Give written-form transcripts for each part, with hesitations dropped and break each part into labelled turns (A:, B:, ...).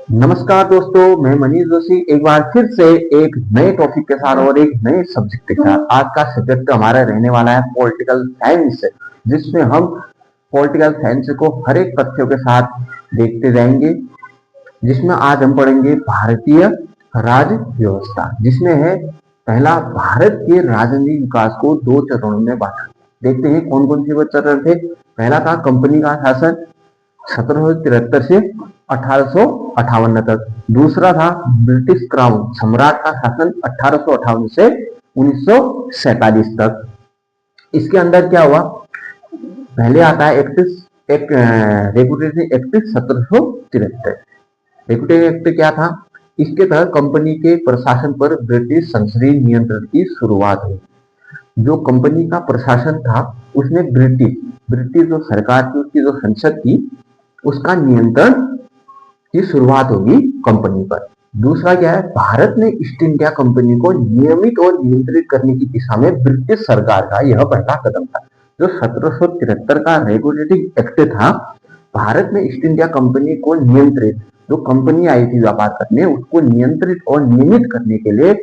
A: नमस्कार दोस्तों, मैं मनीष जोशी एक बार फिर से एक नए टॉपिक के साथ और एक नए सब्जेक्ट के साथ। आज का सब्जेक्ट हमारा रहने वाला है पॉलिटिकल साइंस, जिसमें हम पॉलिटिकल साइंस को हर एक तथ्यों के साथ देखते जाएंगे। जिसमें आज हम पढ़ेंगे भारतीय राज्य व्यवस्था, जिसमें है पहला भारत के राजनीतिक विकास को दो चरणों में बांटा। देखते हैं कौन कौन से वो चरण थे। पहला था कंपनी का शासन 1773 से 1858 तक। दूसरा था ब्रिटिश क्राउन सम्राट का शासन 1858 से 1947 तक। इसके अंदर क्या हुआ, पहले आता है एक रेगुलेटरी एक्ट 1773। रेगुलेटरी एक्ट क्या था? इसके तहत कंपनी के प्रशासन पर ब्रिटिश संसदीय नियंत्रण की शुरुआत हुई। जो कंपनी का प्रशासन था उसमें ब्रिटिश जो सरकार थी, उसकी जो संसद थी, उसका नियंत्रण की शुरुआत होगी कंपनी पर। दूसरा क्या है, भारत ने ईस्ट इंडिया कंपनी को नियमित और नियंत्रित करने की दिशा में ब्रिटिश सरकार का यह पहला कदम था। जो 1773 का रेगुलेटरी एक्ट था, भारत में ईस्ट इंडिया कंपनी को नियंत्रित, जो कंपनी आई थी व्यापार करने, उसको नियंत्रित और नियमित करने के लिए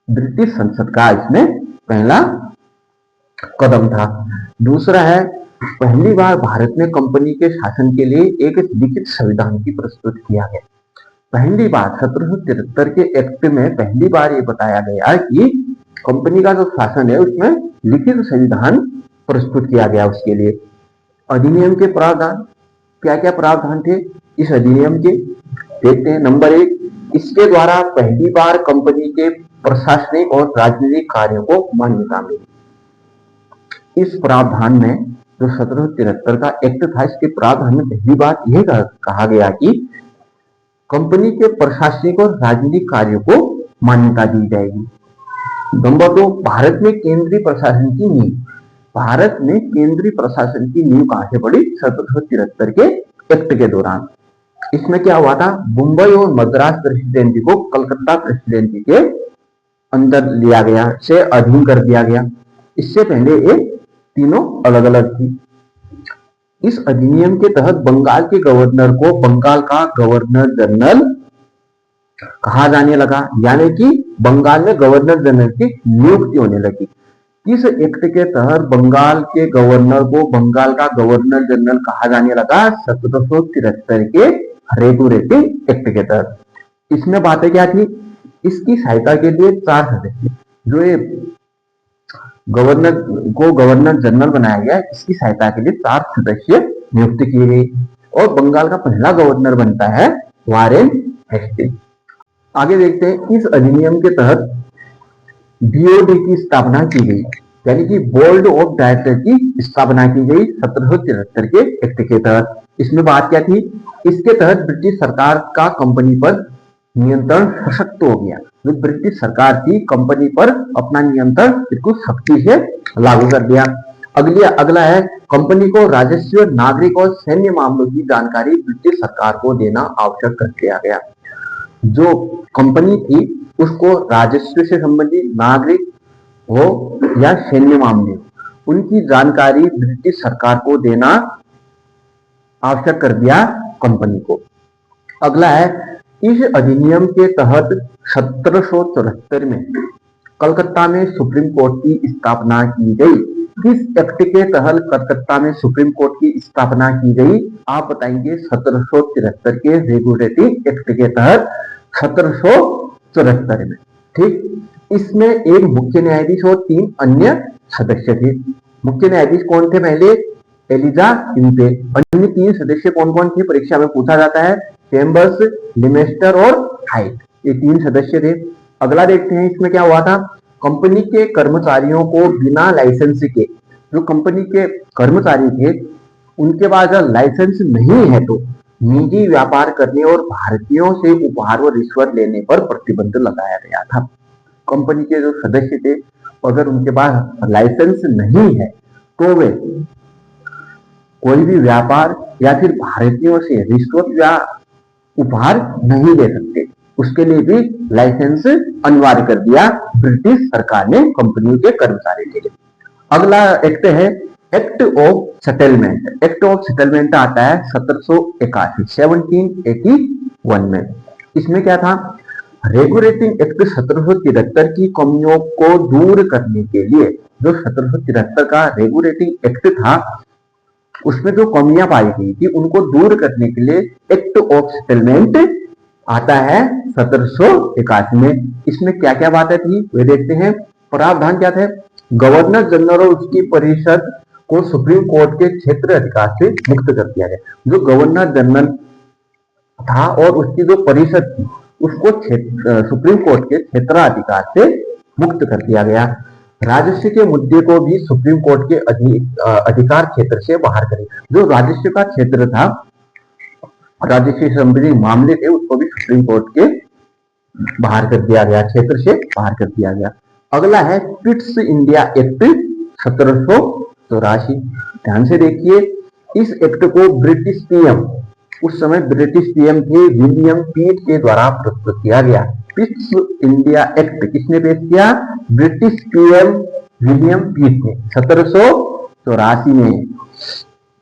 A: ब्रिटिश संसद का इसमें पहला कदम था। दूसरा है, पहली बार भारत में कंपनी के शासन के लिए एक लिखित संविधान की प्रस्तुत किया गया। पहली बार 1773 के एक्ट में पहली बार ये बताया गया कि कंपनी का जो शासन है उसमें लिखित संविधान प्रस्तुत किया गया। उसके लिए अधिनियम के प्रावधान, क्या क्या प्रावधान थे इस अधिनियम के, देखते हैं। नंबर 1, इसके द्वारा पहली बार कंपनी के प्रशासनिक और राजनीतिक कार्यों को मान्यता मिली। इस प्रावधान में जो 1773 का एक्ट था, इसके प्रावधान में पहली बात यह कहा गया कि कंपनी के प्रशासनिक और राजनीतिक कार्यों को मान्यता दी जाएगी। नंबर 2, भारत में केंद्रीय प्रशासन की नींव। भारत में केंद्रीय प्रशासन की नींव कहां से पड़ी? 1773 के एक्ट के दौरान। इसमें क्या हुआ था, मुंबई और मद्रास प्रेसिडेंसी को कलकत्ता प्रेसिडेंसी के अंदर लिया गया, से अधीन कर दिया गया। इससे पहले ये तीनों अलग अलग थी। इस अधिनियम के तहत बंगाल के गवर्नर को बंगाल का गवर्नर जनरल कहा जाने लगा, यानी कि बंगाल में गवर्नर जनरल की नियुक्ति होने लगी। इस एक्ट के तहत बंगाल के गवर्नर को बंगाल का गवर्नर जनरल कहा जाने लगा 1773 के रेगुलेटरी एक्ट के तहत। इसमें बातें क्या थी, इसकी सहायता के लिए 4 सदस्य, जो ये गवर्नर को गवर्नर जनरल बनाया गया, इसकी सहायता के लिए 4 सदस्य नियुक्त किए गए। और बंगाल का पहला गवर्नर बनता है वारेन हेस्टिंग। आगे देखते हैं, इस अधिनियम के तहत बीओडी की स्थापना की गई, यानी कि बोर्ड ऑफ डायरेक्टर की स्थापना की गई 1773 के एक्ट के तहत। इसमें बात क्या थी, इसके तहत ब्रिटिश सरकार का कंपनी पर नियंत्रण सशक्त हो गया। जो ब्रिटिश सरकार थी, कंपनी पर अपना नियंत्रण बिल्कुल सख्ती से लागू कर दिया। अगला है, कंपनी को राजस्व, नागरिक और सैन्य मामलों की जानकारी ब्रिटिश सरकार को देना आवश्यक कर दिया गया। जो कंपनी थी उसको राजस्व से संबंधित, नागरिक हो या सैन्य मामले, उनकी जानकारी ब्रिटिश सरकार को देना आवश्यक कर दिया कंपनी को। अगला है, इस अधिनियम के तहत 1774 में कलकत्ता में सुप्रीम कोर्ट की स्थापना की गई। इस एक्ट के तहत कलकत्ता में सुप्रीम कोर्ट की स्थापना की गई, आप बताएंगे 1773 के रेगुलेटरी एक्ट के तहत 1774 में। ठीक, इसमें एक मुख्य न्यायाधीश और 3 अन्य सदस्य थे। मुख्य न्यायाधीश कौन थे? पहले एलिजा इम्पे। अन्य 3 सदस्य कौन कौन थे? परीक्षा में पूछा जाता है, चेम्बर्स, लिमेस्टर और हाइट, ये 3 सदस्य थे। अगला देखते हैं, इसमें क्या हुआ था, कंपनी के कर्मचारियों को बिना लाइसेंस के, जो कंपनी के कर्मचारी थे उनके पास अगर लाइसेंस नहीं है तो निजी व्यापार करने और भारतीयों से उपहार व रिश्वत लेने पर प्रतिबंध लगाया गया था। कंपनी के जो सदस्य थे, अगर उनके पास लाइसेंस नहीं है तो वे कोई भी व्यापार या फिर भारतीयों से रिश्वत या उपहार नहीं दे सकते। उसके लिए भी लाइसेंस अनिवार्य कर दिया ब्रिटिश सरकार ने कंपनी के कर्मचारी के लिए। अगला एक्ट है act of settlement. Act of settlement आता है 1781 में। इसमें क्या था, रेगुलेटिंग एक्ट 1773 की कमियों को दूर करने के लिए, जो 1773 का रेगुलेटिंग एक्ट था उसमें जो कमियां पाई गई थी उनको दूर करने के लिए एक्ट ऑफ सेटलमेंट आता है 1781 में। इसमें क्या क्या बातें थी वे देखते हैं। प्रावधान क्या थे, गवर्नर जनरल और उसकी परिषद को सुप्रीम कोर्ट के क्षेत्र अधिकार से मुक्त कर दिया गया। जो गवर्नर जनरल था और उसकी जो परिषद थी उसको सुप्रीम कोर्ट के क्षेत्राधिकार से मुक्त कर दिया गया। राजस्व के मुद्दे को भी सुप्रीम कोर्ट के अधिकार क्षेत्र से बाहर करे। जो राजस्व का क्षेत्र था, राजस्व संबंधी मामले थे, उसको भी सुप्रीम कोर्ट के बाहर कर दिया गया, क्षेत्र से बाहर कर दिया गया। अगला है पिट्स इंडिया एक्ट 1784। ध्यान से देखिए, इस एक्ट को ब्रिटिश पीएम, उस समय ब्रिटिश पीएम थे विलियम पिट के द्वारा प्रस्तुत किया गया। पिट्स इंडिया एक्ट किसने पेश किया, ब्रिटिश पीएम विलियम पिट ने 1784 में।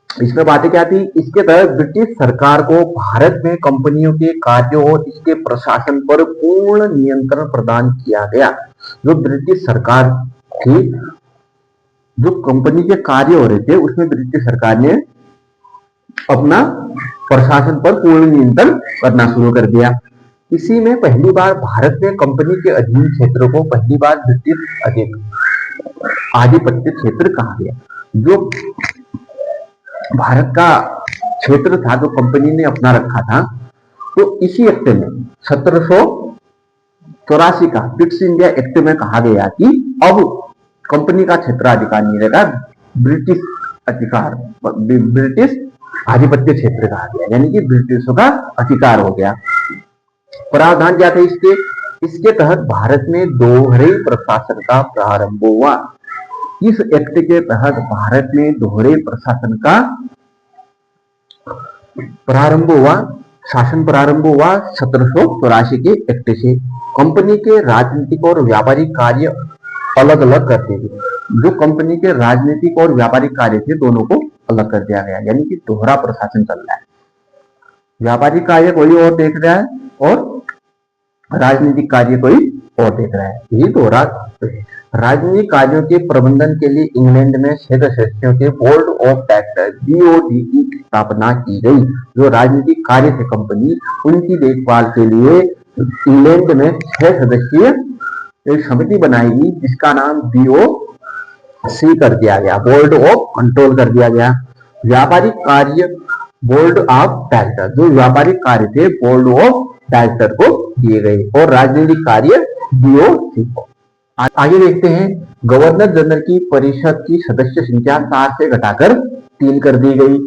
A: इसमें बातें क्या थी, इसके तहत ब्रिटिश सरकार को भारत में कंपनियों के कार्यों और इसके प्रशासन पर पूर्ण नियंत्रण प्रदान किया गया। जो ब्रिटिश सरकार थी, जो कंपनी के कार्य हो रहे थे उसमें ब्रिटिश सरकार ने अपना प्रशासन पर पूर्ण नियंत्रण करना शुरू कर दिया। इसी में पहली बार भारत में कंपनी के अधीन क्षेत्रों को पहली बार ब्रिटिश आधिपत्य क्षेत्र कहा गया। जो भारत का क्षेत्र था जो कंपनी ने अपना रखा था, तो इसी एक्ट में 1784 का पिट्स इंडिया एक्ट में कहा गया कि अब कंपनी का क्षेत्राधिकार नहीं रहेगा, ब्रिटिश अधिकार, ब्रिटिश आधिपत्य क्षेत्र कहा गया, यानी कि ब्रिटिशों का अधिकार हो गया। प्रावधान क्या थे इसके तहत भारत में दोहरे प्रशासन का प्रारंभ हुआ। इस एक्ट के तहत भारत में दोहरे प्रशासन का प्रारंभ हुआ, शासन प्रारंभ हुआ 1784 के एक्ट से। कंपनी के राजनीतिक और व्यापारिक कार्य अलग अलग करते थे। जो कंपनी के राजनीतिक और व्यापारिक कार्य थे दोनों को अलग कर दिया गया, यानी कि दोहरा प्रशासन चल रहा है। व्यापारिक कार्य कोई और देख रहा है और राजनीतिक कार्य कोई और देख रहा है, यही दोहरा। राजनीतिक कार्यों के प्रबंधन के लिए इंग्लैंड में 6 सदस्यों के बोर्ड ऑफ डायरेक्टर BOD की स्थापना की गई। जो राजनीतिक कार्य थे कंपनी, उनकी देखभाल के लिए इंग्लैंड में 6 सदस्यीय एक समिति बनाई गई जिसका नाम BOC कर दिया गया, बोर्ड ऑफ कंट्रोल कर दिया गया। व्यापारिक कार्य बोर्ड ऑफ डायरेक्टर, जो व्यापारिक कार्य थे बोर्ड ऑफ डायरेक्टर को दिए गए और राजनीतिक कार्य BOC को। आगे देखते हैं, गवर्नर जनरल की परिषद की सदस्य संख्या 4 से घटाकर 3 कर दी गई।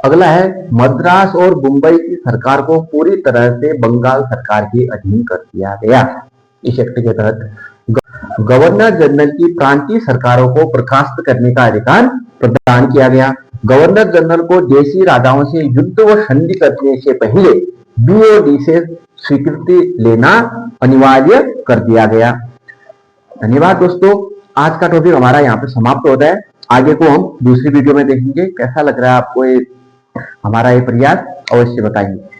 A: अगला है, मद्रास और मुंबई की सरकार को पूरी तरह से बंगाल सरकार के अधीन कर दिया गया। इस एक्ट के तहत गवर्नर जनरल की प्रांतीय सरकारों को बर्खास्त करने का अधिकार प्रदान किया गया। गवर्नर जनरल को देशी राजाओं से युद्ध व संधि करने से पहले BOD से स्वीकृति लेना अनिवार्य कर दिया गया। धन्यवाद दोस्तों, आज का टॉपिक हमारा यहाँ पे समाप्त होता है। आगे को हम दूसरी वीडियो में देखेंगे। कैसा लग रहा है आपको हमारा ये प्रयास, अवश्य बताएंगे।